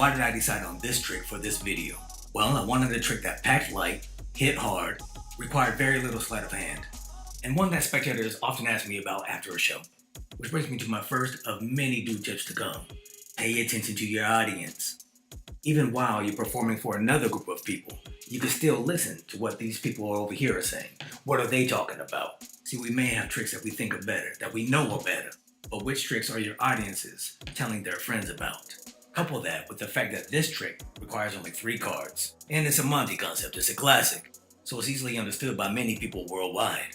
why did I decide on this trick for this video? Well, I wanted a trick that packed light, hit hard, required very little sleight of hand, and one that spectators often ask me about after a show. Which brings me to my first of many do tips to come. Pay attention to your audience. Even while you're performing for another group of people, you can still listen to what these people over here are saying. What are they talking about? See, we may have tricks that we think are better, that we know are better, but which tricks are your audiences telling their friends about? Couple that with the fact that this trick requires only 3 cards. And it's a Monte concept, it's a classic, so it's easily understood by many people worldwide.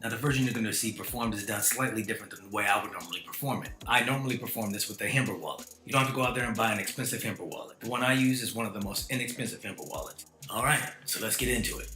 Now the version you're going to see performed is done slightly different than the way I would normally perform it. I normally perform this with a Hemper wallet. You don't have to go out there and buy an expensive Hemper wallet. The one I use is one of the most inexpensive Hemper wallets. Alright, so let's get into it.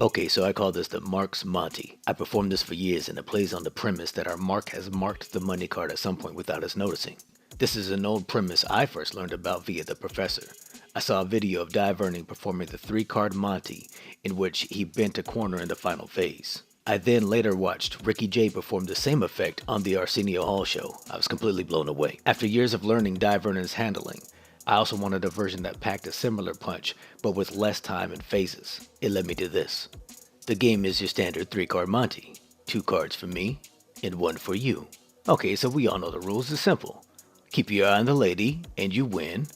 Okay, so I call this the Mark's Monte. I performed this for years and it plays on the premise that our Mark has marked the money card at some point without us noticing. This is an old premise I first learned about via the professor. I saw a video of Vernon performing the 3-card Monte in which he bent a corner in the final phase. I then later watched Ricky Jay perform the same effect on the Arsenio Hall show. I was completely blown away. After years of learning Vernon's handling, I also wanted a version that packed a similar punch, but with less time and phases. It led me to this. The game is your standard 3-card Monte. 2 cards for me, and 1 for you. Okay, so we all know the rules. It's simple. Keep your eye on the lady, and you win.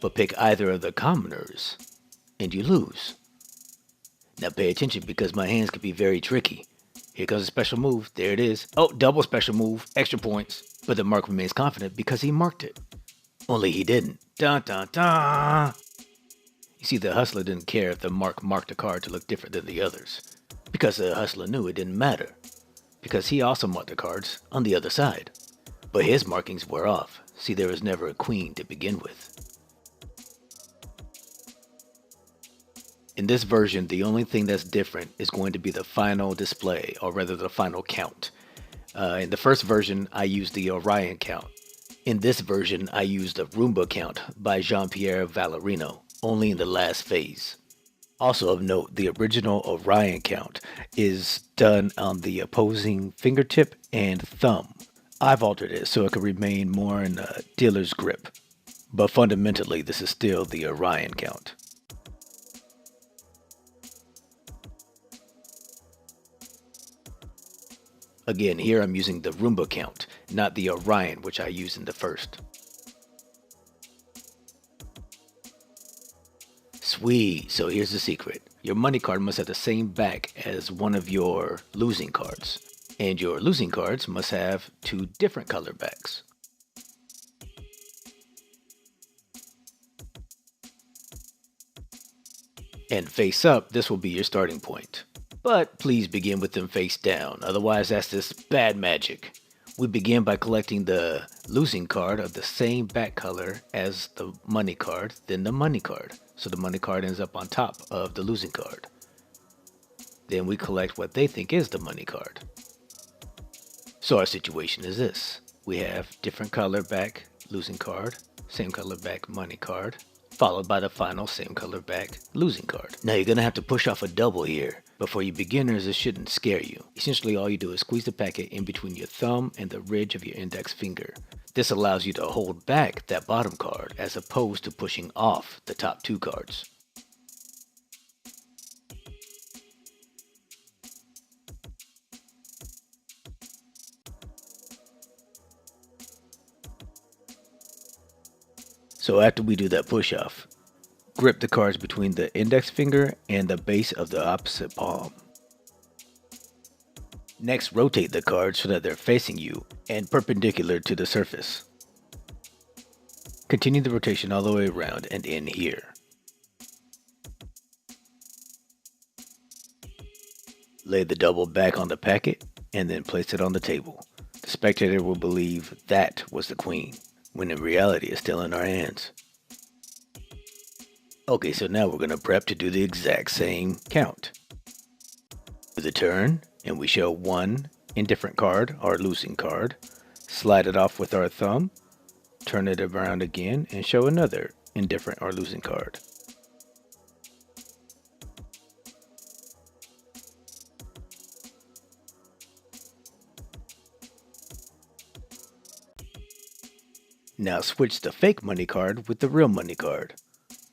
But pick either of the commoners, and you lose. Now pay attention because my hands can be very tricky. Here comes a special move. There it is. Oh, double special move. Extra points. But the Mark remains confident because he marked it. Only he didn't. Dun dun dun! You see, the hustler didn't care if the Mark marked a card to look different than the others. Because the hustler knew it didn't matter. Because he also marked the cards on the other side. But his markings were off. See, there was never a queen to begin with. In this version, the only thing that's different is going to be the final display, or rather the final count. In the first version, I used the Orion count. In this version, I used the Rumba count by Jean Pierre Vallarino, only in the last phase. Also of note, the original Orion count is done on the opposing fingertip and thumb. I've altered it so it could remain more in a dealer's grip, but fundamentally this is still the Orion count. Again, here I'm using the Rumba count, not the Orion which I used in the first. Sweet, so here's the secret. Your money card must have the same back as one of your losing cards, and your losing cards must have 2 different color backs. And face up, this will be your starting point. But please begin with them face down, otherwise that's just bad magic. We begin by collecting the losing card of the same back color as the money card, then the money card. So the money card ends up on top of the losing card. Then we collect what they think is the money card. So our situation is this. We have different color back losing card, same color back money card, followed by the final same color back losing card. Now you're going to have to push off a double here, but for you beginners this shouldn't scare you. Essentially all you do is squeeze the packet in between your thumb and the ridge of your index finger. This allows you to hold back that bottom card as opposed to pushing off the top 2 cards. So after we do that push off, grip the cards between the index finger and the base of the opposite palm. Next, rotate the cards so that they're facing you and perpendicular to the surface. Continue the rotation all the way around and in here. Lay the double back on the packet and then place it on the table. The spectator will believe that was the queen, when in reality it's still in our hands. Okay, so now we're going to prep to do the exact same count. Do the turn, and we show 1 indifferent card, our losing card. Slide it off with our thumb, turn it around again, and show another indifferent or losing card. Now switch the fake money card with the real money card.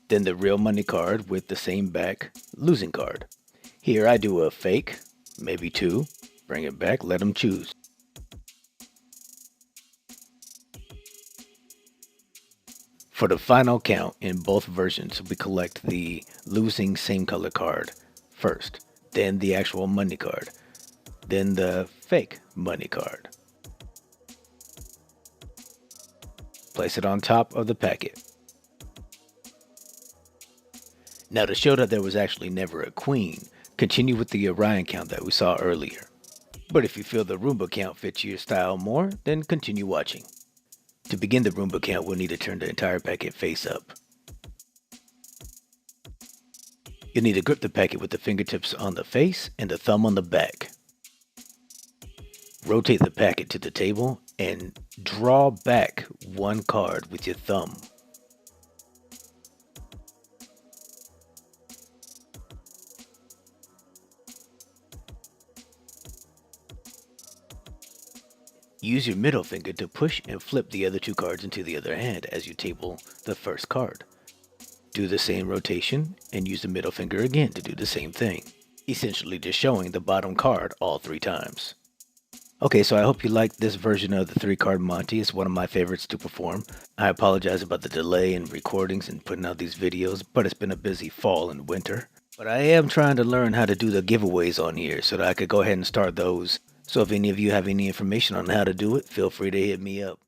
Then the real money card with the same back losing card. Here I do a fake, maybe two, bring it back, let them choose. For the final count in both versions, we collect the losing same color card first, then the actual money card, then the fake money card. Place it on top of the packet. Now to show that there was actually never a queen, continue with the Orion count that we saw earlier. But if you feel the Rumba count fits your style more, then continue watching. To begin the Rumba count, we'll need to turn the entire packet face up. You'll need to grip the packet with the fingertips on the face and the thumb on the back. Rotate the packet to the table and draw back one card with your thumb. Use your middle finger to push and flip the other two cards into the other hand as you table the first card. Do the same rotation and use the middle finger again to do the same thing, essentially just showing the bottom card all 3 times. Okay, so I hope you liked this version of the 3-card Monte. It's one of my favorites to perform. I apologize about the delay in recordings and putting out these videos, but it's been a busy fall and winter. But I am trying to learn how to do the giveaways on here so that I could go ahead and start those. So if any of you have any information on how to do it, feel free to hit me up.